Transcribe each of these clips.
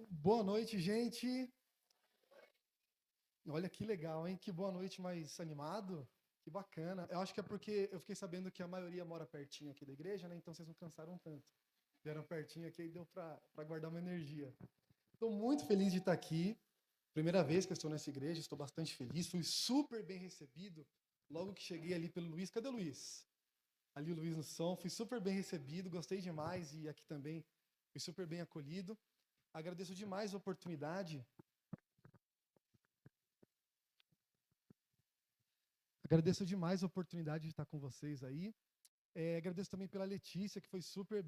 Boa noite, gente. Olha que legal, hein? Que boa noite mais animado. Que bacana. Eu acho que é porque eu fiquei sabendo que a maioria mora pertinho aqui da igreja, né? Então vocês não cansaram tanto. Vieram pertinho aqui e deu para guardar uma energia. Estou muito feliz de estar aqui. Primeira vez que eu estou nessa igreja, estou bastante feliz. Fui super bem recebido logo que cheguei ali pelo Luiz. Cadê o Luiz? Ali o Luiz no som. Fui super bem recebido, gostei demais e aqui também fui super bem acolhido. Agradeço demais a oportunidade. Agradeço demais a oportunidade de estar com vocês aí. Agradeço também pela Letícia, que foi super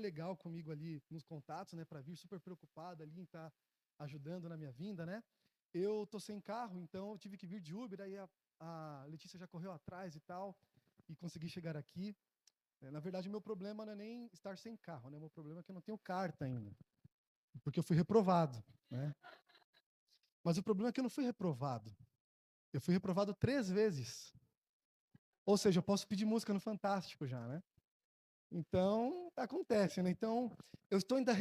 legal comigo ali nos contatos, né, para vir, super preocupada ali em estar ajudando na minha vinda, né? Eu tô sem carro, então eu tive que vir de Uber, aí a Letícia já correu atrás e tal, e consegui chegar aqui. Na verdade, o meu problema não é nem estar sem carro, né? O meu problema é que eu não tenho carta ainda, porque eu fui reprovado, né? Mas o problema é que eu não fui reprovado. Eu fui reprovado 3 vezes. Ou seja, eu posso pedir música no Fantástico já, né? Então, acontece, né? Então, eu estou ainda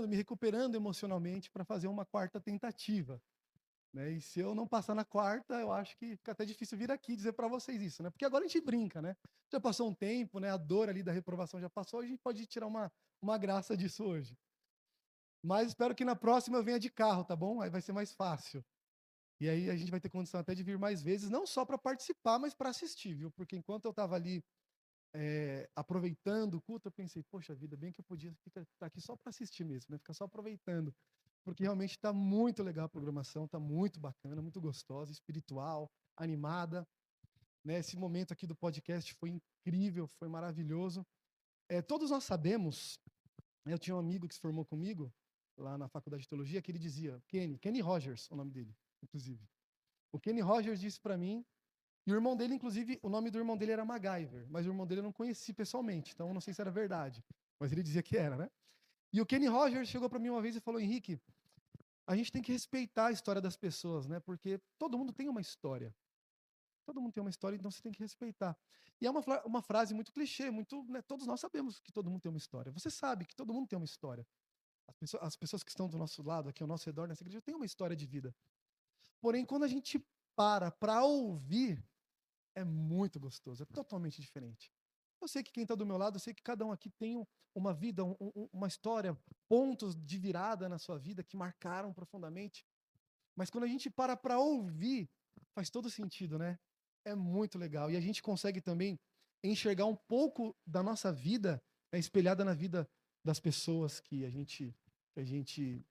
me recuperando emocionalmente para fazer uma quarta tentativa, né? E se eu não passar na quarta, eu acho que fica até difícil vir aqui dizer para vocês isso, né? Porque agora a gente brinca, né? Já passou um tempo, né? A dor ali da reprovação já passou, a gente pode tirar uma graça disso hoje. Mas espero que na próxima eu venha de carro, tá bom? Aí vai ser mais fácil. E aí a gente vai ter condição até de vir mais vezes, não só para participar, mas para assistir, viu? Porque enquanto eu estava ali aproveitando o culto, eu pensei, poxa vida, bem que eu podia estar aqui só para assistir mesmo, né? Ficar só aproveitando. Porque realmente está muito legal a programação, está muito bacana, muito gostosa, espiritual, animada. Né? Esse momento aqui do podcast foi incrível, foi maravilhoso. Todos nós sabemos, eu tinha um amigo que se formou comigo, lá na faculdade de teologia, que ele dizia, Kenny Rogers, o nome dele, inclusive. O Kenny Rogers disse para mim. E o irmão dele, inclusive, o nome do irmão dele era MacGyver, mas o irmão dele eu não conheci pessoalmente, então eu não sei se era verdade, mas ele dizia que era, né? E o Kenny Rogers chegou para mim uma vez e falou: Henrique, a gente tem que respeitar a história das pessoas, né? Porque todo mundo tem uma história. Todo mundo tem uma história, então você tem que respeitar. E é uma frase muito clichê, muito, né, todos nós sabemos que todo mundo tem uma história. Você sabe que todo mundo tem uma história. As pessoas que estão do nosso lado, aqui ao nosso redor nessa igreja, têm uma história de vida. Porém, quando a gente para ouvir, é muito gostoso, é totalmente diferente. Eu sei que quem está do meu lado, eu sei que cada um aqui tem uma vida, uma história, pontos de virada na sua vida que marcaram profundamente. Mas quando a gente para ouvir, faz todo sentido, né? É muito legal. E a gente consegue também enxergar um pouco da nossa vida espelhada na vida das pessoas que a gente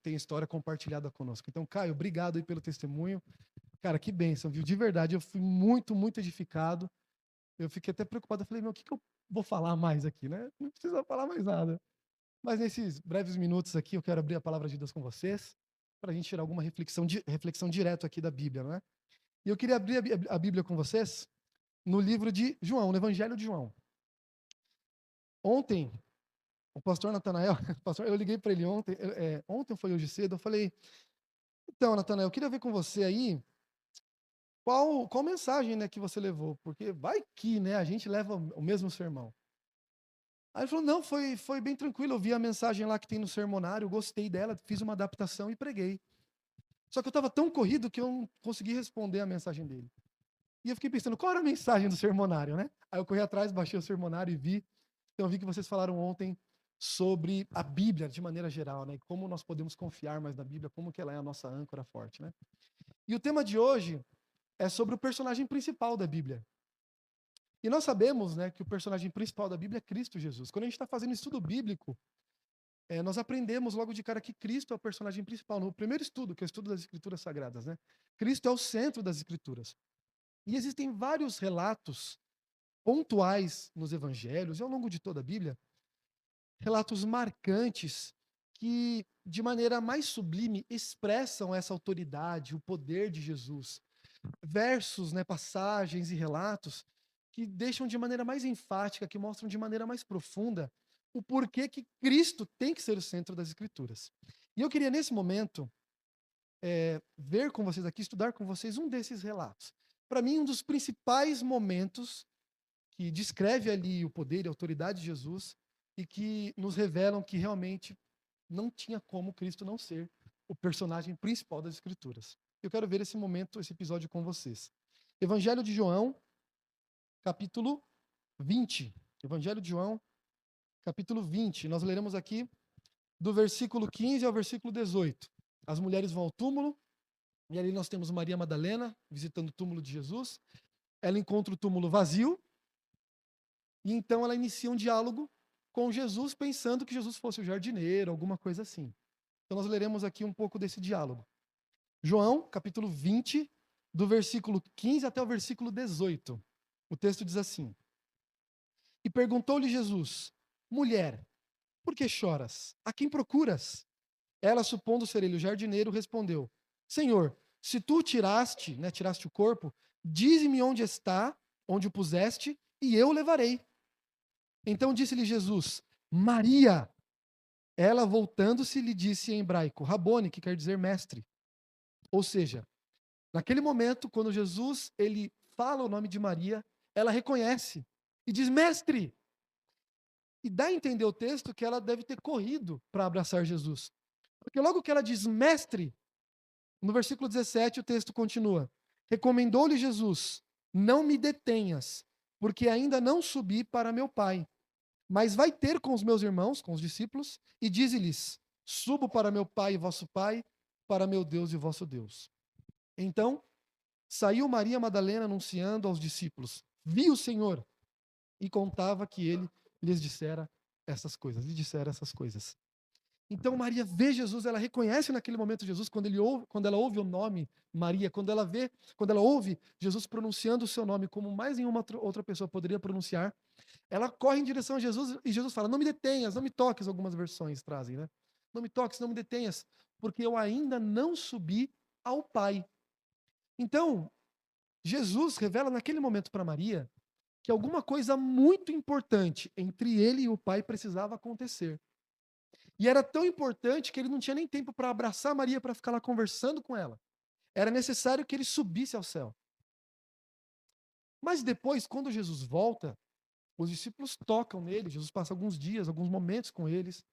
tem história compartilhada conosco. Então, Caio, obrigado aí pelo testemunho. Cara, que bênção, viu? De verdade, eu fui muito, muito edificado. Eu fiquei até preocupado. Eu falei, meu, o que eu vou falar mais aqui, né? Não precisa falar mais nada. Mas nesses breves minutos aqui, eu quero abrir a palavra de Deus com vocês, para a gente tirar alguma reflexão direto aqui da Bíblia, né? E eu queria abrir a Bíblia com vocês no livro de João, no Evangelho de João. Ontem, o pastor Natanael, eu liguei para ele ontem, ontem foi hoje cedo, eu falei, então, Natanael, eu queria ver com você aí qual mensagem, né, que você levou, porque vai que, né, a gente leva o mesmo sermão. Aí ele falou, não, foi bem tranquilo, eu vi a mensagem lá que tem no sermonário, gostei dela, fiz uma adaptação e preguei. Só que eu estava tão corrido que eu não consegui responder a mensagem dele. E eu fiquei pensando, qual era a mensagem do sermonário, né? Aí eu corri atrás, baixei o sermonário e vi. Então eu vi que vocês falaram ontem sobre a Bíblia de maneira geral, né? Como nós podemos confiar mais na Bíblia, como que ela é a nossa âncora forte, né? E o tema de hoje é sobre o personagem principal da Bíblia. E nós sabemos, né, que o personagem principal da Bíblia é Cristo Jesus. Quando a gente está fazendo estudo bíblico, nós aprendemos logo de cara que Cristo é o personagem principal. No primeiro estudo, que é o estudo das Escrituras Sagradas, né? Cristo é o centro das Escrituras. E existem vários relatos pontuais nos evangelhos e ao longo de toda a Bíblia, relatos marcantes que, de maneira mais sublime, expressam essa autoridade, o poder de Jesus. Versos, né, passagens e relatos que deixam de maneira mais enfática, que mostram de maneira mais profunda o porquê que Cristo tem que ser o centro das Escrituras. E eu queria, nesse momento, ver com vocês aqui, estudar com vocês um desses relatos. Para mim, um dos principais momentos que descreve ali o poder e a autoridade de Jesus e que nos revelam que realmente não tinha como Cristo não ser o personagem principal das Escrituras. Eu quero ver esse momento, esse episódio com vocês. Evangelho de João, capítulo 20. Evangelho de João, capítulo 20. Nós leremos aqui do versículo 15 ao versículo 18. As mulheres vão ao túmulo, e ali nós temos Maria Madalena visitando o túmulo de Jesus. Ela encontra o túmulo vazio, e então ela inicia um diálogo com Jesus, pensando que Jesus fosse o jardineiro, alguma coisa assim. Então nós leremos aqui um pouco desse diálogo. João, capítulo 20, do versículo 15 até o versículo 18. O texto diz assim: E perguntou-lhe Jesus: Mulher, por que choras? A quem procuras? Ela, supondo ser ele o jardineiro, respondeu: Senhor, se tu o tiraste, tiraste o corpo, dize-me onde está, onde o puseste, e eu o levarei. Então disse-lhe Jesus: Maria. Ela, voltando-se, lhe disse em hebraico: Rabone, que quer dizer mestre. Ou seja, naquele momento, quando Jesus ele fala o nome de Maria, ela reconhece e diz: Mestre. E dá a entender o texto que ela deve ter corrido para abraçar Jesus. Porque logo que ela diz mestre, no versículo 17 o texto continua: Recomendou-lhe Jesus: Não me detenhas, porque ainda não subi para meu Pai. Mas vai ter com os meus irmãos, com os discípulos, e dize-lhes: Subo para meu Pai e vosso Pai, para meu Deus e vosso Deus. Então, saiu Maria Madalena anunciando aos discípulos: Vi o Senhor, e contava que ele lhes dissera essas coisas, lhe dissera essas coisas. Então Maria vê Jesus, ela reconhece naquele momento Jesus, quando ela ouve o nome Maria, quando ela ouve Jesus pronunciando o seu nome como mais nenhuma outra pessoa poderia pronunciar, ela corre em direção a Jesus e Jesus fala: Não me detenhas, não me toques, algumas versões trazem, né? Não me toques, não me detenhas, porque eu ainda não subi ao Pai. Então, Jesus revela naquele momento para Maria que alguma coisa muito importante entre ele e o Pai precisava acontecer. E era tão importante que ele não tinha nem tempo para abraçar Maria para ficar lá conversando com ela. Era necessário que ele subisse ao céu. Mas depois, quando Jesus volta, os discípulos tocam nele, Jesus passa alguns dias, alguns momentos com eles,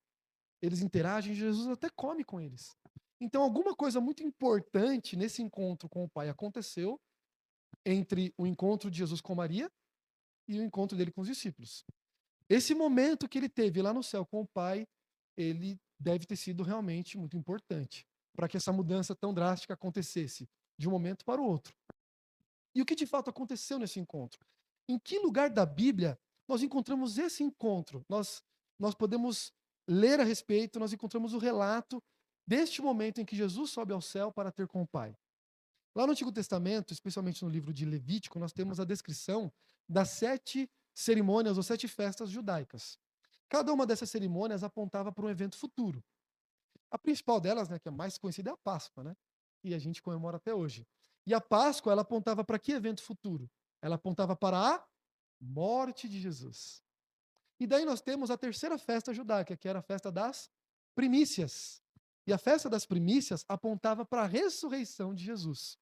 eles interagem, Jesus até come com eles. Então, alguma coisa muito importante nesse encontro com o Pai aconteceu entre o encontro de Jesus com Maria e o encontro dele com os discípulos. Esse momento que ele teve lá no céu com o Pai, ele deve ter sido realmente muito importante para que essa mudança tão drástica acontecesse de um momento para o outro. E o que de fato aconteceu nesse encontro? Em que lugar da Bíblia nós encontramos esse encontro? Nós podemos ler a respeito, nós encontramos o relato deste momento em que Jesus sobe ao céu para ter com o Pai. Lá no Antigo Testamento, especialmente no livro de Levítico, nós temos a descrição das 7 cerimônias ou 7 festas judaicas. Cada uma dessas cerimônias apontava para um evento futuro. A principal delas, que é a mais conhecida, é a Páscoa, e a gente comemora até hoje. E a Páscoa, ela apontava para que evento futuro? Ela apontava para a morte de Jesus. E daí nós temos a terceira festa judaica, que era a festa das primícias. E a festa das primícias apontava para a ressurreição de Jesus.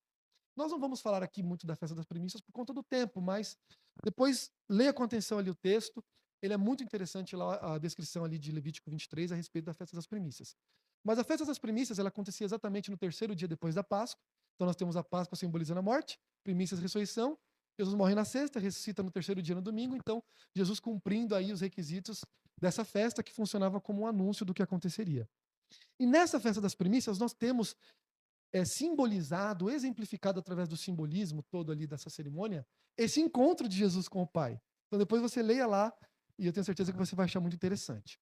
Nós não vamos falar aqui muito da festa das primícias por conta do tempo, mas depois leia com atenção ali o texto. Ele é muito interessante lá a descrição ali de Levítico 23 a respeito da festa das primícias. Mas a festa das primícias, ela acontecia exatamente no terceiro dia depois da Páscoa. Então nós temos a Páscoa simbolizando a morte, primícias, ressurreição. Jesus morre na sexta, ressuscita no terceiro dia no domingo. Então Jesus cumprindo aí os requisitos dessa festa que funcionava como um anúncio do que aconteceria. E nessa festa das primícias nós temos simbolizado, exemplificado através do simbolismo todo ali dessa cerimônia, esse encontro de Jesus com o Pai. Então depois você leia lá e eu tenho certeza que você vai achar muito interessante.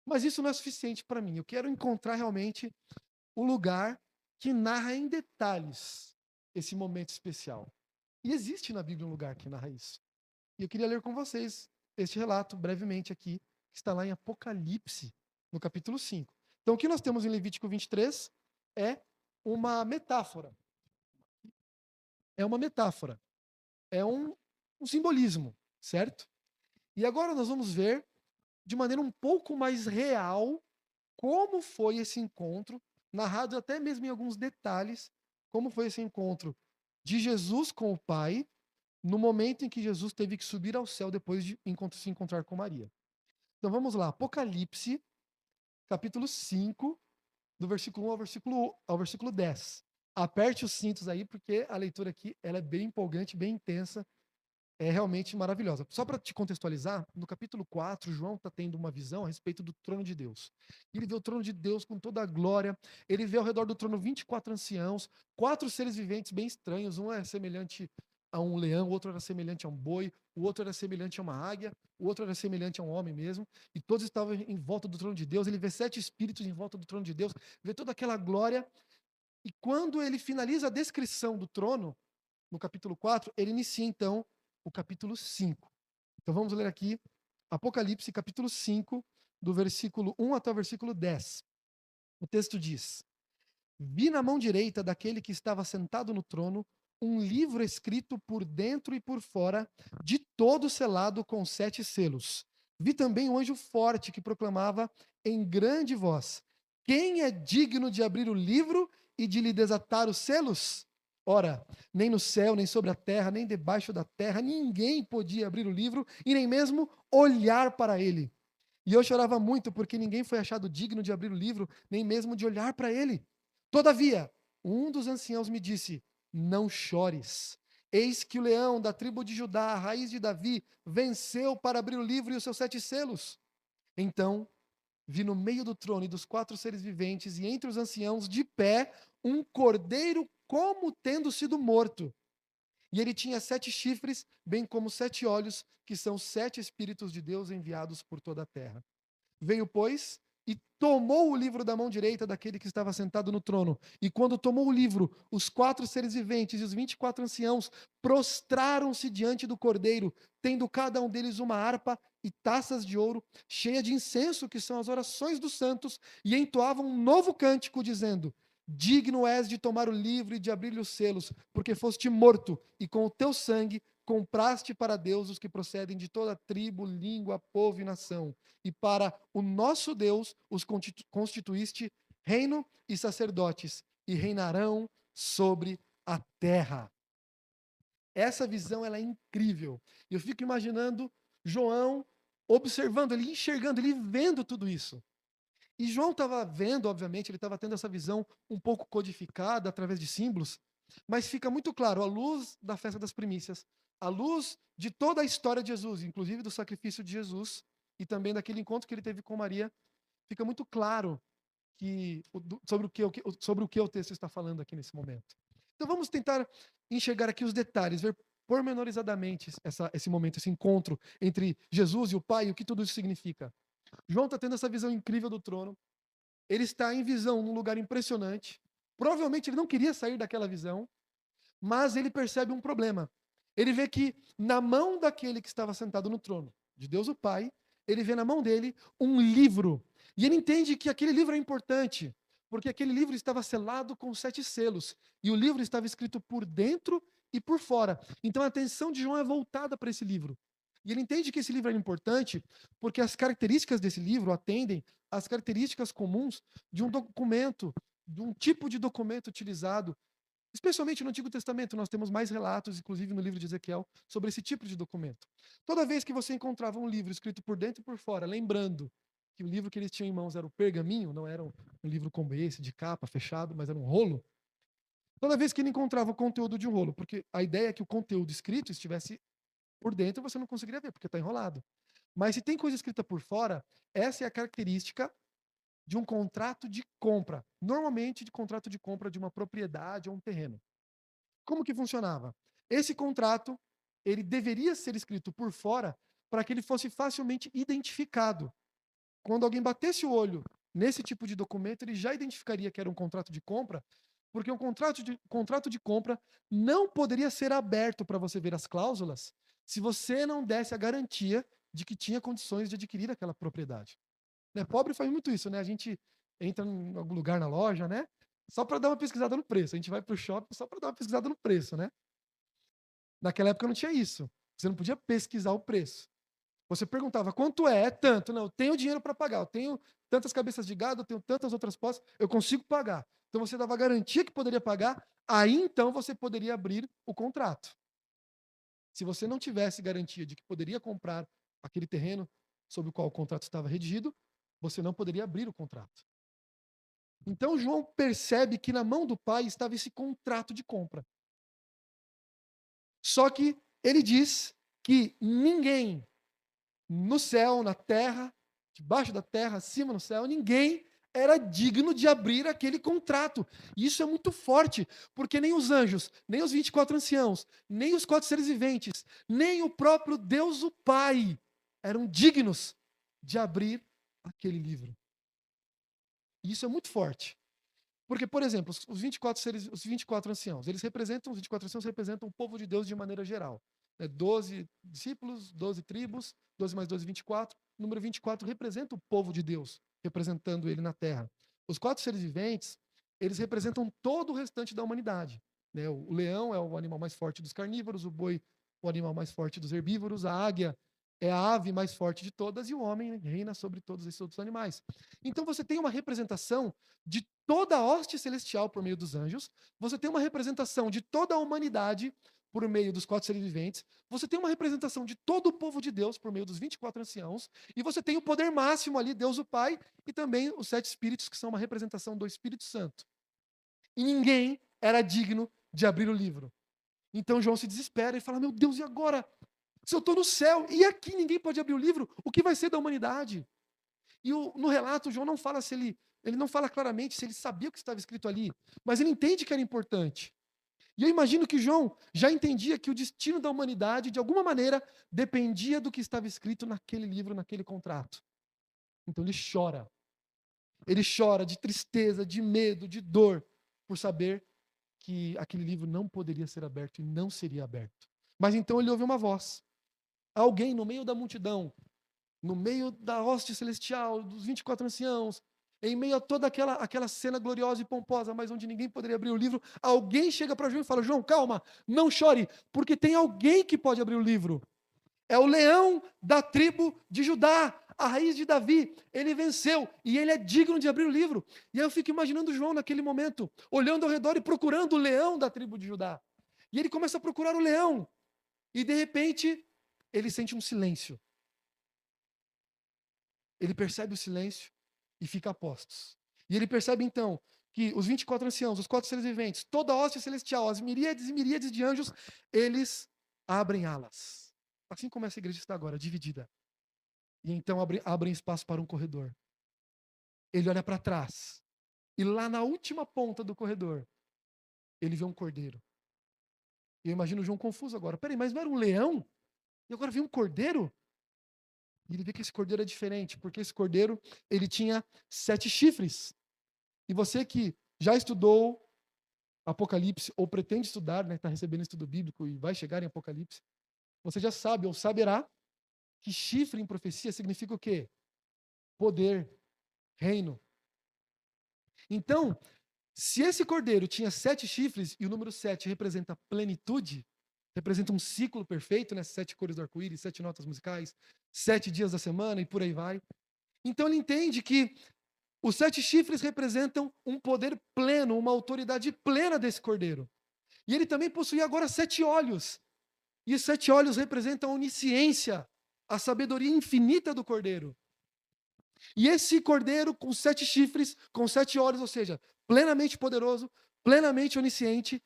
Mas isso não é suficiente para mim. Eu quero encontrar realmente o lugar que narra em detalhes esse momento especial. E existe na Bíblia um lugar que narra isso. E eu queria ler com vocês este relato brevemente aqui, que está lá em Apocalipse, no capítulo 5. Então o que nós temos em Levítico 23 é uma metáfora. É uma metáfora. É um simbolismo, certo? E agora nós vamos ver, de maneira um pouco mais real, como foi esse encontro, narrado até mesmo em alguns detalhes, como foi esse encontro de Jesus com o Pai, no momento em que Jesus teve que subir ao céu depois de se encontrar com Maria. Então vamos lá, Apocalipse, capítulo 5, do versículo 1 ao versículo 10. Aperte os cintos aí, porque a leitura aqui ela é bem empolgante, bem intensa, é realmente maravilhosa. Só para te contextualizar, no capítulo 4, João está tendo uma visão a respeito do trono de Deus. Ele vê o trono de Deus com toda a glória, ele vê ao redor do trono 24 anciãos, 4 seres viventes bem estranhos, um é semelhante a um leão, o outro era semelhante a um boi, o outro era semelhante a uma águia, o outro era semelhante a um homem mesmo, e todos estavam em volta do trono de Deus. Ele vê 7 espíritos em volta do trono de Deus, vê toda aquela glória, e quando ele finaliza a descrição do trono, no capítulo 4, ele inicia então o capítulo 5. Então vamos ler aqui Apocalipse, capítulo 5, do versículo 1 até o versículo 10. O texto diz: Vi na mão direita daquele que estava sentado no trono um livro escrito por dentro e por fora, de todo selado com 7 selos. Vi também um anjo forte que proclamava em grande voz: Quem é digno de abrir o livro e de lhe desatar os selos? Ora, nem no céu, nem sobre a terra, nem debaixo da terra, ninguém podia abrir o livro e nem mesmo olhar para ele. E eu chorava muito porque ninguém foi achado digno de abrir o livro, nem mesmo de olhar para ele. Todavia, um dos anciãos me disse: Não chores. Eis que o leão da tribo de Judá, a raiz de Davi, venceu para abrir o livro e os seus 7 selos. Então, vi no meio do trono e dos 4 seres viventes e entre os anciãos, de pé, um cordeiro como tendo sido morto. E ele tinha 7 chifres, bem como 7 olhos, que são 7 espíritos de Deus enviados por toda a terra. Veio, pois, e tomou o livro da mão direita daquele que estava sentado no trono. E quando tomou o livro, os 4 seres viventes e os 24 anciãos prostraram-se diante do cordeiro, tendo cada um deles uma harpa e taças de ouro, cheia de incenso, que são as orações dos santos, e entoavam um novo cântico, dizendo: Digno és de tomar o livro e de abrir-lhe os selos, porque foste morto, e com o teu sangue compraste para Deus os que procedem de toda tribo, língua, povo e nação. E para o nosso Deus os constituíste reino e sacerdotes, e reinarão sobre a terra. Essa visão ela é incrível. Eu fico imaginando João observando, ele enxergando, ele vendo tudo isso. E João estava vendo, obviamente, ele estava tendo essa visão um pouco codificada através de símbolos, mas fica muito claro, à luz da festa das primícias, à luz de toda a história de Jesus, inclusive do sacrifício de Jesus, e também daquele encontro que ele teve com Maria, fica muito claro sobre o que o texto está falando aqui nesse momento. Então vamos tentar enxergar aqui os detalhes, ver pormenorizadamente esse momento, esse encontro entre Jesus e o Pai, e o que tudo isso significa. João está tendo essa visão incrível do trono. Ele está em visão num lugar impressionante. Provavelmente ele não queria sair daquela visão, mas ele percebe um problema. Ele vê que na mão daquele que estava sentado no trono, de Deus o Pai, ele vê na mão dele um livro. E ele entende que aquele livro é importante, porque aquele livro estava selado com 7 selos. E o livro estava escrito por dentro e por fora. Então a atenção de João é voltada para esse livro. E ele entende que esse livro é importante porque as características desse livro atendem às características comuns de um documento, de um tipo de documento utilizado. Especialmente no Antigo Testamento, nós temos mais relatos, inclusive no livro de Ezequiel, sobre esse tipo de documento. Toda vez que você encontrava um livro escrito por dentro e por fora, lembrando que o livro que eles tinham em mãos era o pergaminho, não era um livro como esse, de capa, fechado, mas era um rolo. Toda vez que ele encontrava o conteúdo de um rolo, porque a ideia é que o conteúdo escrito estivesse por dentro, você não conseguiria ver, porque está enrolado. Mas se tem coisa escrita por fora, essa é a característica de um contrato de compra. Normalmente, de contrato de compra de uma propriedade ou um terreno. Como que funcionava? Esse contrato, ele deveria ser escrito por fora para que ele fosse facilmente identificado. Quando alguém batesse o olho nesse tipo de documento, ele já identificaria que era um contrato de compra, porque um contrato de compra não poderia ser aberto para você ver as cláusulas se você não desse a garantia de que tinha condições de adquirir aquela propriedade. Né? Pobre faz muito isso, né? A gente entra em algum lugar na loja, né? Só para dar uma pesquisada no preço. A gente vai para o shopping só para dar uma pesquisada no preço, né? Naquela época não tinha isso. Você não podia pesquisar o preço. Você perguntava quanto é, tanto. Não, eu tenho dinheiro para pagar. Eu tenho tantas cabeças de gado, eu tenho tantas outras posses, eu consigo pagar. Então você dava garantia que poderia pagar, aí então você poderia abrir o contrato. Se você não tivesse garantia de que poderia comprar aquele terreno sobre o qual o contrato estava redigido, você não poderia abrir o contrato. Então João percebe que na mão do pai estava esse contrato de compra. Só que ele diz que ninguém no céu, na terra, debaixo da terra, acima no céu, ninguém era digno de abrir aquele contrato. E isso é muito forte, porque nem os anjos, nem os 24 anciãos, nem os 4 seres viventes, nem o próprio Deus o Pai eram dignos de abrir aquele livro. E isso é muito forte. Porque, por exemplo, os 24 seres, os 24 anciãos, os 24 anciãos representam o povo de Deus de maneira geral. 12 discípulos, 12 tribos, 12 mais 12, 24. O número 24 representa o povo de Deus, representando ele na terra. Os 4 seres viventes, eles representam todo o restante da humanidade. O leão é o animal mais forte dos carnívoros, o boi, o animal mais forte dos herbívoros, a águia é a ave mais forte de todas e o homem reina sobre todos esses outros animais. Então você tem uma representação de toda a hoste celestial por meio dos anjos, você tem uma representação de toda a humanidade por meio dos 4 seres viventes, você tem uma representação de todo o povo de Deus por meio dos 24 anciãos, e você tem o poder máximo ali, Deus o Pai, e também os 7 espíritos, que são uma representação do Espírito Santo. E ninguém era digno de abrir o livro. Então João se desespera e fala, meu Deus, e agora? Se eu estou no céu e aqui ninguém pode abrir o livro, o que vai ser da humanidade? E no relato, João não fala se ele não fala claramente se ele sabia o que estava escrito ali, mas ele entende que era importante. E eu imagino que João já entendia que o destino da humanidade, de alguma maneira, dependia do que estava escrito naquele livro, naquele contrato. Então ele chora. Ele chora de tristeza, de medo, de dor, por saber que aquele livro não poderia ser aberto e não seria aberto. Mas então ele ouve uma voz. Alguém no meio da multidão, no meio da hoste celestial, dos 24 anciãos, em meio a toda aquela cena gloriosa e pomposa, mas onde ninguém poderia abrir o livro, alguém chega para João e fala, João, calma, não chore, porque tem alguém que pode abrir o livro. É o leão da tribo de Judá, a raiz de Davi. Ele venceu e ele é digno de abrir o livro. E aí eu fico imaginando João naquele momento, olhando ao redor e procurando o leão da tribo de Judá. E ele começa a procurar o leão. E de repente, ele sente um silêncio. Ele percebe o silêncio e fica a postos. E ele percebe então que os 24 anciãos, os 4 seres viventes, toda a hoste celestial, as miríades e miríades de anjos, eles abrem alas. Assim como essa igreja está agora, dividida. E então abrem espaço para um corredor. Ele olha para trás. E lá na última ponta do corredor, ele vê um cordeiro. E eu imagino o João confuso agora. Peraí, mas não era um leão? E agora vem um cordeiro? E ele vê que esse cordeiro é diferente, porque esse cordeiro, ele tinha 7 chifres. E você que já estudou Apocalipse, ou pretende estudar, está recebendo estudo bíblico e vai chegar em Apocalipse, você já sabe, ou saberá, que chifre em profecia significa o quê? Poder, reino. Então, se esse cordeiro tinha 7 chifres, e o número 7 representa plenitude, representa um ciclo perfeito, né? 7 cores do arco-íris, 7 notas musicais, 7 dias da semana e por aí vai. Então ele entende que os 7 chifres representam um poder pleno, uma autoridade plena desse cordeiro. E ele também possuía agora 7 olhos. E os 7 olhos representam a onisciência, a sabedoria infinita do cordeiro. E esse cordeiro com 7 chifres, com 7 olhos, ou seja, plenamente poderoso, plenamente onisciente,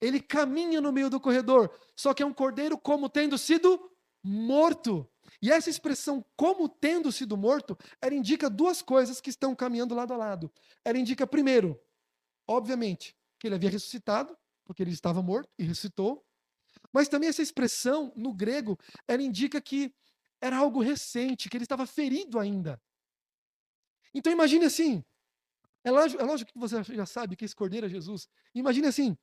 ele caminha no meio do corredor, só que é um cordeiro como tendo sido morto. E essa expressão, como tendo sido morto, ela indica 2 coisas que estão caminhando lado a lado. Ela indica, primeiro, obviamente, que ele havia ressuscitado, porque ele estava morto e ressuscitou. Mas também essa expressão, no grego, ela indica que era algo recente, que ele estava ferido ainda. Então imagine assim, é lógico que você já sabe que esse cordeiro é Jesus. Imagine assim,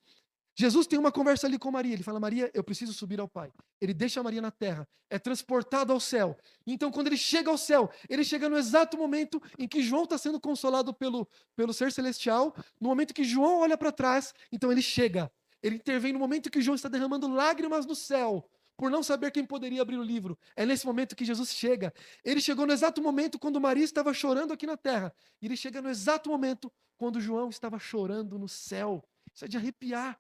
Jesus tem uma conversa ali com Maria. Ele fala, Maria, eu preciso subir ao Pai. Ele deixa Maria na terra, é transportado ao céu. Então, quando ele chega ao céu, ele chega no exato momento em que João está sendo consolado pelo ser celestial. No momento que João olha para trás, então ele chega. Ele intervém no momento que João está derramando lágrimas no céu, por não saber quem poderia abrir o livro. É nesse momento que Jesus chega. Ele chegou no exato momento quando Maria estava chorando aqui na terra. E ele chega no exato momento quando João estava chorando no céu. Isso é de arrepiar.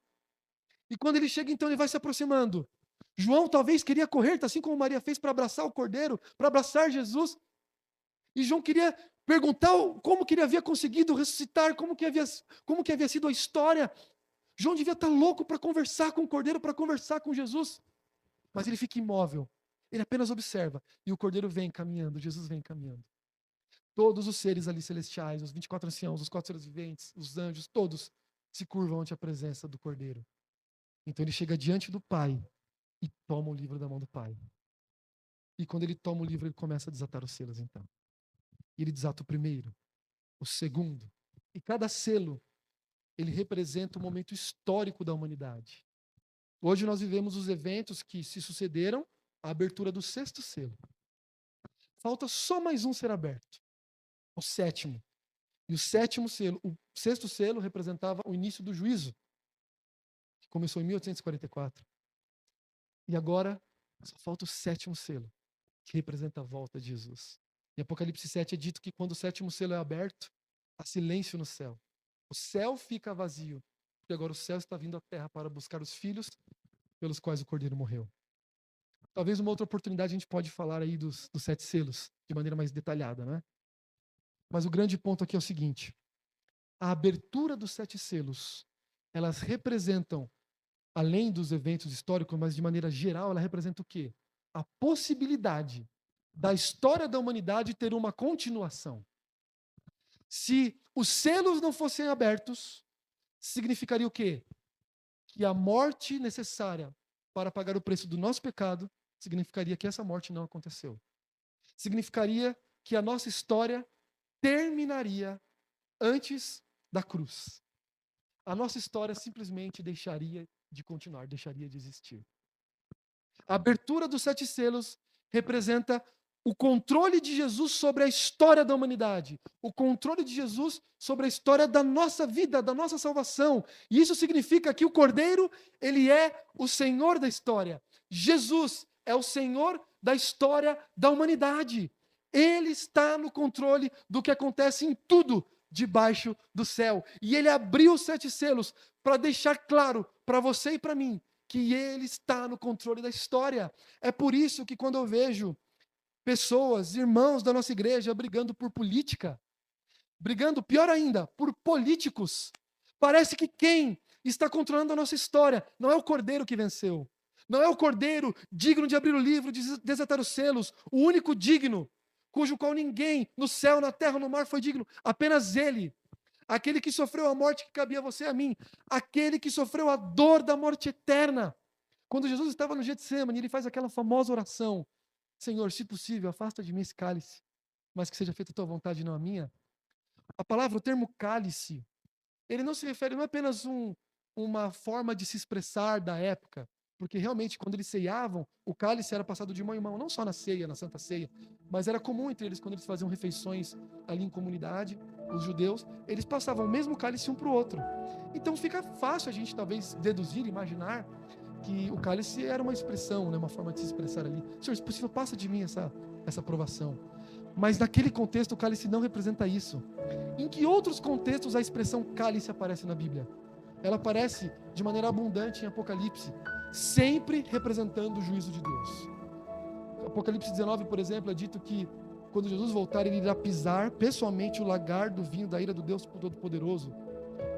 E quando ele chega, então, ele vai se aproximando. João talvez queria correr, assim como Maria fez, para abraçar o cordeiro, para abraçar Jesus. E João queria perguntar como que ele havia conseguido ressuscitar, como que havia sido a história. João devia estar louco para conversar com o Cordeiro, para conversar com Jesus. Mas ele fica imóvel. Ele apenas observa. E o Cordeiro vem caminhando, Jesus vem caminhando. Todos os seres ali celestiais, os 24 anciãos, os 4 seres viventes, os anjos, todos se curvam ante a presença do Cordeiro. Então ele chega diante do Pai e toma o livro da mão do Pai. E quando ele toma o livro, ele começa a desatar os selos, então. E ele desata o primeiro, o segundo. E cada selo, ele representa um momento histórico da humanidade. Hoje nós vivemos os eventos que se sucederam à abertura do 6º selo. Falta só mais um ser aberto, o 7º. E o 7º selo, o 6º selo representava o início do juízo, que começou em 1844. E agora só falta o 7º selo, que representa a volta de Jesus. Em Apocalipse 7 é dito que quando o 7º selo é aberto, há silêncio no céu. O céu fica vazio, porque agora o céu está vindo à terra para buscar os filhos pelos quais o Cordeiro morreu. Talvez uma outra oportunidade a gente pode falar aí dos 7 selos, de maneira mais detalhada, né? Mas o grande ponto aqui é o seguinte: a abertura dos 7 selos, elas representam, além dos eventos históricos, mas de maneira geral, ela representa o quê? A possibilidade da história da humanidade ter uma continuação. Se os selos não fossem abertos, significaria o quê? Que a morte necessária para pagar o preço do nosso pecado, significaria que essa morte não aconteceu. Significaria que a nossa história terminaria antes da cruz. A nossa história simplesmente deixaria de continuar, deixaria de existir. A abertura dos 7 selos representa o controle de Jesus sobre a história da humanidade, o controle de Jesus sobre a história da nossa vida, da nossa salvação. E isso significa que o Cordeiro, ele é o Senhor da história. Jesus é o Senhor da história da humanidade. Ele está no controle do que acontece em tudo debaixo do céu. E ele abriu os 7 selos para deixar claro para você e para mim que ele está no controle da história. É por isso que quando eu vejo pessoas, irmãos da nossa igreja brigando por política, brigando, pior ainda, por políticos, parece que quem está controlando a nossa história não é o Cordeiro que venceu, não é o Cordeiro digno de abrir o livro, de desatar os selos, o único digno, cujo qual ninguém no céu, na terra, no mar foi digno, apenas ele, aquele que sofreu a morte que cabia a você e a mim, aquele que sofreu a dor da morte eterna. Quando Jesus estava no Getsemane, ele faz aquela famosa oração: Senhor, se possível, afasta de mim esse cálice, mas que seja feita a tua vontade e não a minha. A palavra, o termo cálice, ele não se refere, não é apenas uma forma de se expressar da época, porque realmente, quando eles ceiavam, o cálice era passado de mão em mão, não só na ceia, na Santa Ceia, mas era comum entre eles, quando eles faziam refeições ali em comunidade, os judeus, eles passavam o mesmo cálice um para o outro. Então fica fácil a gente talvez deduzir, imaginar que o cálice era uma expressão, né, uma forma de se expressar ali. Senhor, se possível, passa de mim essa aprovação. Mas naquele contexto, o cálice não representa isso. Em que outros contextos a expressão cálice aparece na Bíblia? Ela aparece de maneira abundante em Apocalipse, sempre representando o juízo de Deus. Apocalipse 19, por exemplo, é dito que quando Jesus voltar, ele irá pisar pessoalmente o lagar do vinho da ira do Deus Todo-Poderoso,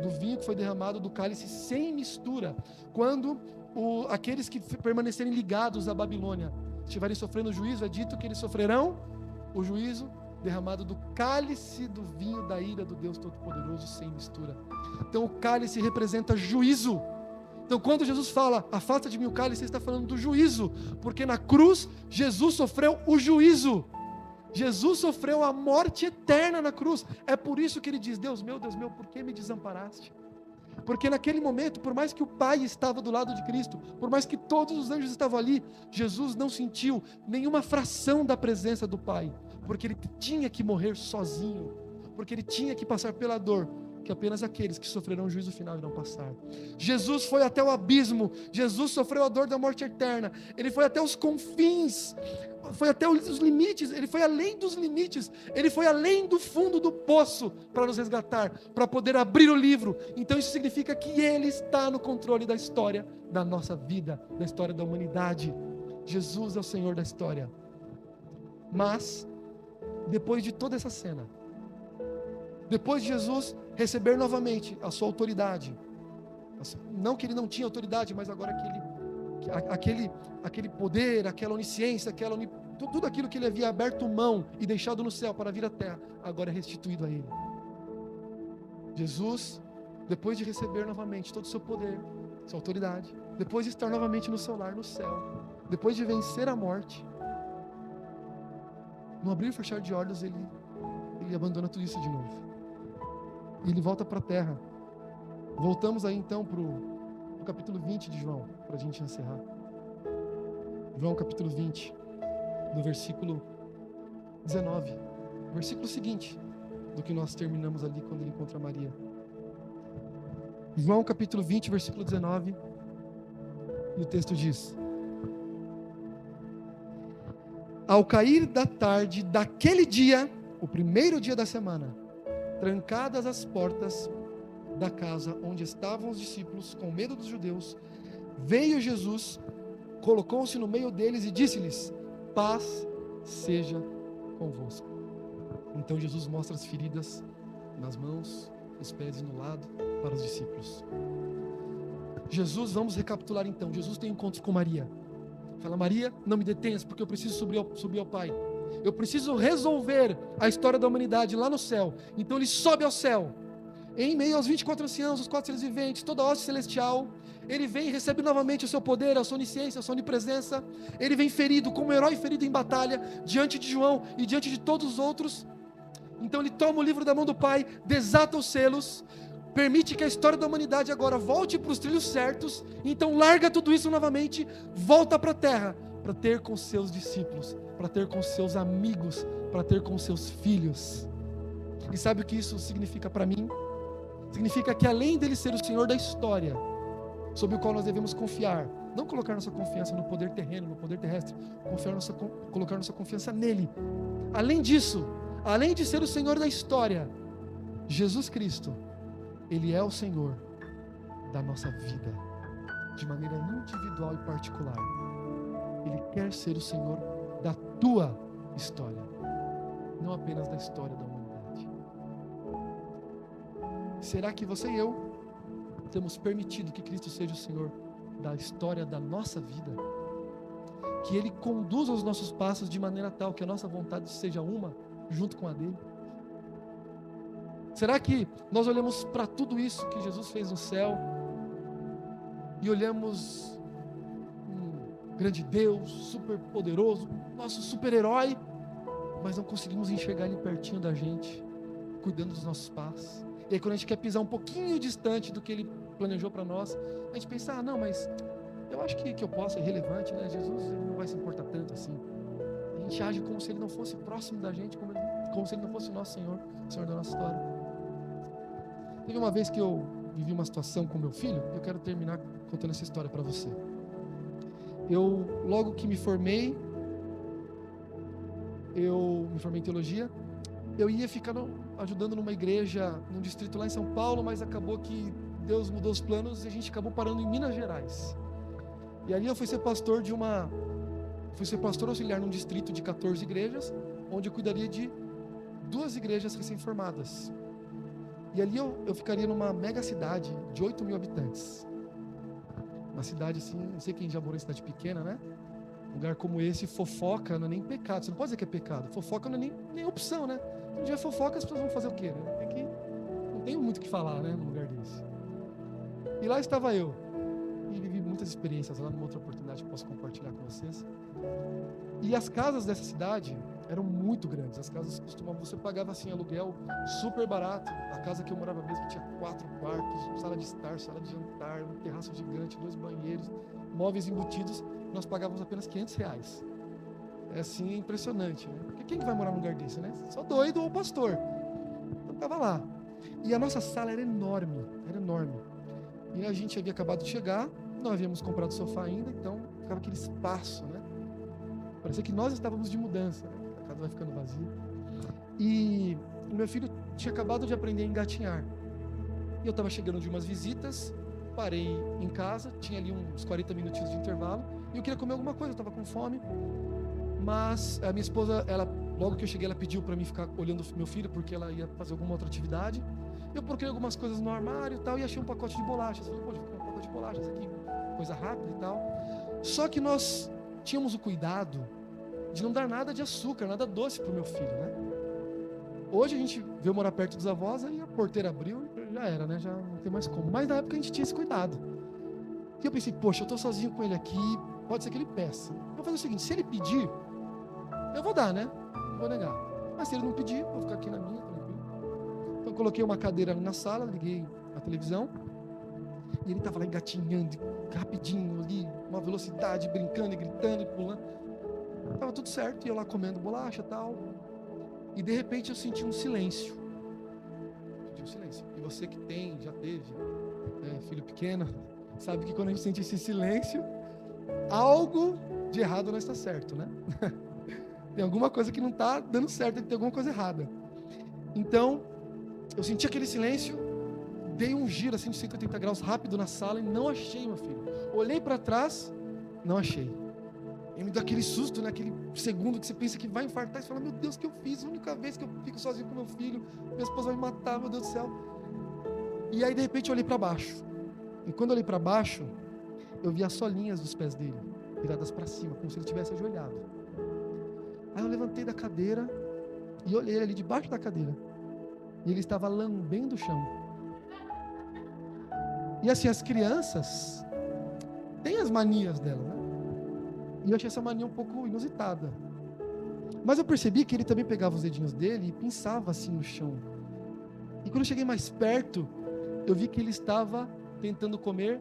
do vinho que foi derramado do cálice sem mistura, quando aqueles que permanecerem ligados à Babilônia estiverem sofrendo juízo, é dito que eles sofrerão o juízo derramado do cálice do vinho da ira do Deus Todo-Poderoso sem mistura. Então o cálice representa juízo. Então quando Jesus fala, afasta de mim o cálice, ele está falando do juízo, porque na cruz Jesus sofreu o juízo. Jesus sofreu a morte eterna na cruz. É por isso que ele diz: Deus meu, por que me desamparaste? Porque naquele momento, por mais que o Pai estava do lado de Cristo, por mais que todos os anjos estavam ali, Jesus não sentiu nenhuma fração da presença do Pai, porque ele tinha que morrer sozinho, porque ele tinha que passar pela dor que apenas aqueles que sofrerão o juízo final irão passar. Jesus foi até o abismo, Jesus sofreu a dor da morte eterna, ele foi até os confins, foi até os limites, ele foi além dos limites, ele foi além do fundo do poço para nos resgatar, para poder abrir o livro. Então isso significa que ele está no controle da história da nossa vida, da história da humanidade. Jesus é o Senhor da história. Mas, depois de toda essa cena, Depois de Jesus receber novamente a sua autoridade, não que ele não tinha autoridade, mas agora aquele poder, aquela onisciência, tudo aquilo que ele havia aberto mão e deixado no céu para vir à terra, agora é restituído a ele. Jesus, depois de receber novamente todo o seu poder, sua autoridade, depois de estar novamente no seu lar, no céu, depois de vencer a morte, no abrir e fechar de olhos, ele abandona tudo isso de novo. E ele volta para a terra. Voltamos aí então para o capítulo 20 de João, para a gente encerrar. João capítulo 20, do versículo 19, versículo seguinte do que nós terminamos ali quando ele encontra Maria. João capítulo 20, versículo 19, e o texto diz: ao cair da tarde daquele dia, o primeiro dia da semana, trancadas as portas da casa onde estavam os discípulos, com medo dos judeus, veio Jesus, colocou-se no meio deles e disse-lhes: paz seja convosco. Então Jesus mostra as feridas nas mãos, nos pés e no lado para os discípulos. Jesus, vamos recapitular então, Jesus tem encontro com Maria. Fala: Maria, não me detenhas, porque eu preciso subir ao Pai. Eu preciso resolver a história da humanidade lá no céu. Então ele sobe ao céu. Em meio aos 24 anciãos, os 4 seres viventes, toda a hoste celestial, ele vem e recebe novamente o seu poder, a sua onisciência, a sua onipresença. Ele vem ferido, como um herói ferido em batalha, diante de João e diante de todos os outros. Então ele toma o livro da mão do Pai, desata os selos, permite que a história da humanidade agora volte para os trilhos certos. Então larga tudo isso novamente, volta para a terra, para ter com seus discípulos, para ter com seus amigos, para ter com seus filhos. E sabe o que isso significa para mim? Significa que além dele ser o Senhor da história, sobre o qual nós devemos confiar, não colocar nossa confiança no poder terreno, no poder terrestre, colocar nossa confiança nele. Além disso, além de ser o Senhor da história, Jesus Cristo, ele é o Senhor da nossa vida, de maneira individual e particular. Ele quer ser o Senhor da tua história, não apenas da história da humanidade. Será que você e eu temos permitido que Cristo seja o Senhor da história da nossa vida? Que Ele conduza os nossos passos de maneira tal que a nossa vontade seja uma junto com a dele? Será que nós olhamos para tudo isso que Jesus fez no céu e olhamos um grande Deus, super poderoso, nosso super-herói, mas não conseguimos enxergar Ele pertinho da gente, cuidando dos nossos passos? E aí quando a gente quer pisar um pouquinho distante do que Ele planejou para nós, a gente pensa: não, mas eu acho que eu posso, é relevante, né? Jesus não vai se importar tanto assim. A gente age como se Ele não fosse próximo da gente, como se Ele não fosse o nosso Senhor, o Senhor da nossa história. Teve uma vez que eu vivi uma situação com meu filho, eu quero terminar contando essa história para você. Logo que me formei em teologia, eu ia ficar ajudando numa igreja, num distrito lá em São Paulo, mas acabou que Deus mudou os planos e a gente acabou parando em Minas Gerais. E ali eu fui ser pastor auxiliar num distrito de 14 igrejas, onde eu cuidaria de 2 igrejas recém-formadas. E ali eu ficaria numa mega cidade de 8 mil habitantes. Uma cidade assim, não sei quem já morou em cidade pequena, né? Um lugar como esse, fofoca não é nem pecado. Você não pode dizer que é pecado. Fofoca não é nem opção, né? Um dia fofoca, as pessoas vão fazer o quê, né? Não tem muito o que falar, né? Num lugar desse. E lá estava eu. E vivi muitas experiências lá, numa outra oportunidade que posso compartilhar com vocês. E as casas dessa cidade eram muito grandes. As casas costumavam, você pagava assim aluguel super barato. A casa que eu morava mesmo tinha 4 quartos, sala de estar, sala de jantar, um terraço gigante, 2 banheiros, móveis embutidos. Nós pagávamos apenas R$500. É assim, impressionante, né? Porque quem vai morar num lugar desse, né? Só doido ou pastor. Então tava lá. E a nossa sala era enorme, E a gente havia acabado de chegar, não havíamos comprado sofá ainda, então ficava aquele espaço, né? Parecia que nós estávamos de mudança, né? A casa vai ficando vazia. E o meu filho tinha acabado de aprender a engatinhar. E eu estava chegando de umas visitas, parei em casa, tinha ali uns 40 minutinhos de intervalo, e eu queria comer alguma coisa, eu estava com fome. Mas a minha esposa, ela Logo que eu cheguei, ela pediu para mim ficar olhando o meu filho, porque ela ia fazer alguma outra atividade. Eu procurei algumas coisas no armário e tal, e achei um pacote de bolachas. Falei, pô, vou comprar um pacote de bolachas aqui, coisa rápida e tal. Só que nós tínhamos o cuidado de não dar nada de açúcar, nada doce pro meu filho, né? Hoje a gente veio morar perto dos avós, aí a porteira abriu, já era, né? Já não tem mais como. Mas na época a gente tinha esse cuidado. E eu pensei, poxa, eu tô sozinho com ele aqui, pode ser que ele peça. Eu vou fazer o seguinte, se ele pedir, eu vou dar, né? Não vou negar. Mas se ele não pedir, eu vou ficar aqui na minha, tranquilo. Então eu coloquei uma cadeira ali na sala, liguei a televisão, e ele tava lá engatinhando, rapidinho ali, uma velocidade, brincando e gritando e pulando. Tava tudo certo, e eu lá comendo bolacha e tal. E de repente eu senti um silêncio. E você que já teve filho pequeno, sabe que quando a gente sente esse silêncio, algo de errado não está certo, né? Tem alguma coisa que não está dando certo, tem alguma coisa errada. Então, eu senti aquele silêncio, dei um giro assim de 180 graus rápido na sala e não achei meu filho. Olhei para trás, não achei. E me deu aquele susto, né? Aquele segundo que você pensa que vai infartar e você fala, meu Deus, o que eu fiz? A única vez que eu fico sozinho com meu filho, minha esposa vai me matar, meu Deus do céu. E aí, de repente, eu olhei para baixo. E quando eu olhei para baixo, eu vi as solinhas dos pés dele, viradas para cima, como se ele tivesse ajoelhado. Aí eu levantei da cadeira e olhei ali debaixo da cadeira. E ele estava lambendo o chão. E assim, as crianças têm as manias delas, né? E eu achei essa mania um pouco inusitada. Mas eu percebi que ele também pegava os dedinhos dele e pinçava assim no chão. E quando eu cheguei mais perto, eu vi que ele estava tentando comer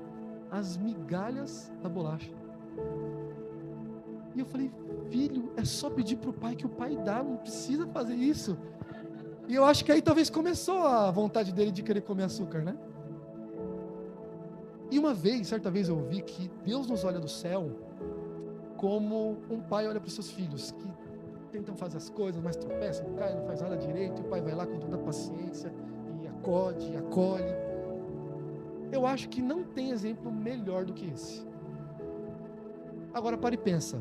as migalhas da bolacha. E eu falei, filho, é só pedir para o pai que o pai dá, não precisa fazer isso. E eu acho que aí talvez começou a vontade dele de querer comer açúcar, né? E certa vez eu ouvi que Deus nos olha do céu como um pai olha para os seus filhos, que tentam fazer as coisas, mas tropeçam, caem, não faz nada direito, e o pai vai lá com toda a paciência, e acode, e acolhe. Eu acho que não tem exemplo melhor do que esse. Agora pare e pensa,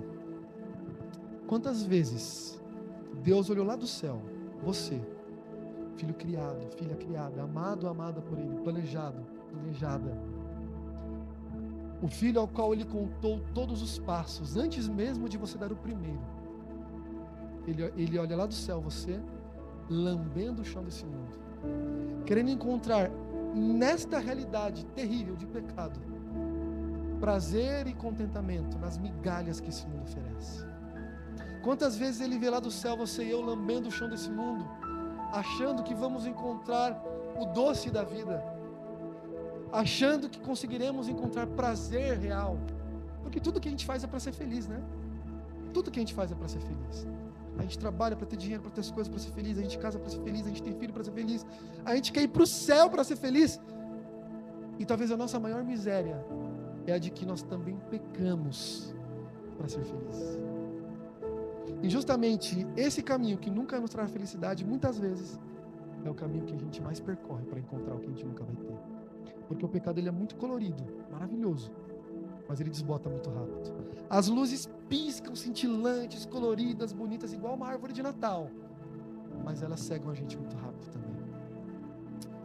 quantas vezes Deus olhou lá do céu, você, filho criado, filha criada, amado, amada por Ele, planejado, planejada, o filho ao qual Ele contou todos os passos, antes mesmo de você dar o primeiro. Ele olha lá do céu, você, lambendo o chão desse mundo, querendo encontrar nesta realidade terrível de pecado, prazer e contentamento nas migalhas que esse mundo oferece. Quantas vezes Ele vê lá do céu, você e eu, lambendo o chão desse mundo, achando que vamos encontrar o doce da vida, achando que conseguiremos encontrar prazer real, porque tudo que a gente faz é para ser feliz, né? Tudo que a gente faz é para ser feliz. A gente trabalha para ter dinheiro, para ter as coisas, para ser feliz. A gente casa para ser feliz, a gente tem filho para ser feliz. A gente quer ir para o céu para ser feliz. E talvez a nossa maior miséria é a de que nós também pecamos para ser feliz. E justamente esse caminho que nunca nos traz felicidade, muitas vezes, é o caminho que a gente mais percorre para encontrar o que a gente nunca vai ter. Porque o pecado ele é muito colorido, maravilhoso, mas ele desbota muito rápido. As luzes piscam, cintilantes, coloridas, bonitas, igual uma árvore de Natal, mas elas cegam a gente muito rápido também.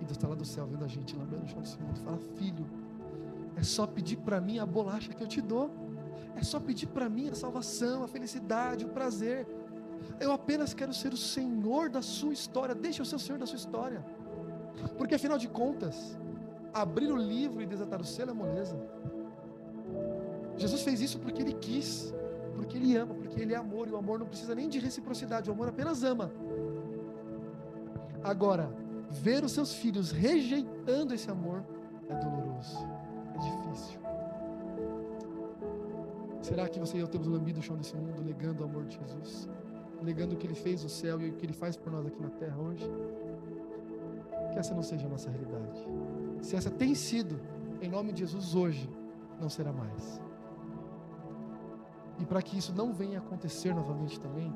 E Deus está lá do céu vendo a gente, lambendo o chão desse mundo, e fala, filho, é só pedir para mim a bolacha que eu te dou, é só pedir para mim a salvação, a felicidade, o prazer. Eu apenas quero ser o Senhor da sua história, deixa eu ser o Senhor da sua história, porque afinal de contas, abrir o livro e desatar o selo é moleza. Jesus fez isso porque Ele quis, porque Ele ama, porque Ele é amor, e o amor não precisa nem de reciprocidade, o amor apenas ama. Agora, ver os seus filhos rejeitando esse amor é doloroso, é difícil. Será que você e eu temos lambido o chão desse mundo, negando o amor de Jesus, negando o que Ele fez no céu e o que Ele faz por nós aqui na terra hoje? Que essa não seja a nossa realidade. Se essa tem sido, em nome de Jesus, hoje, não será mais. E para que isso não venha a acontecer novamente também,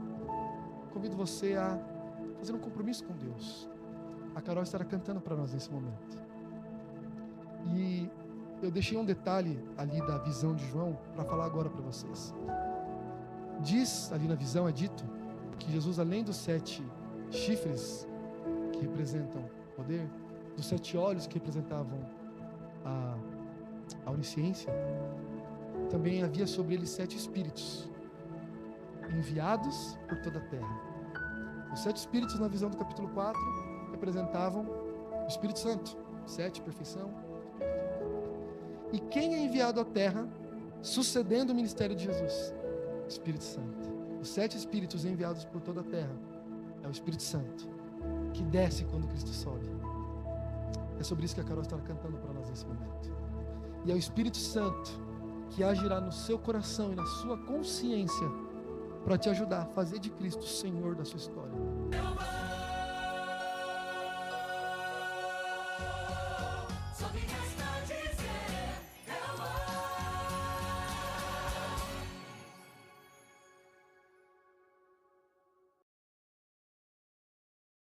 convido você a fazer um compromisso com Deus. A Carol estará cantando para nós nesse momento. E eu deixei um detalhe ali da visão de João para falar agora para vocês. Diz ali na visão, é dito, que Jesus, além dos 7 chifres que representam poder, dos 7 olhos que representavam a onisciência, também havia sobre ele 7 espíritos enviados por toda a terra. Os 7 espíritos, na visão do capítulo 4, representavam o Espírito Santo, 7, perfeição. E quem é enviado à terra, sucedendo o ministério de Jesus? O Espírito Santo. Os 7 espíritos enviados por toda a terra é o Espírito Santo, que desce quando Cristo sobe. É sobre isso que a Carol está cantando para nós nesse momento. E é o Espírito Santo que agirá no seu coração e na sua consciência para te ajudar a fazer de Cristo o Senhor da sua história.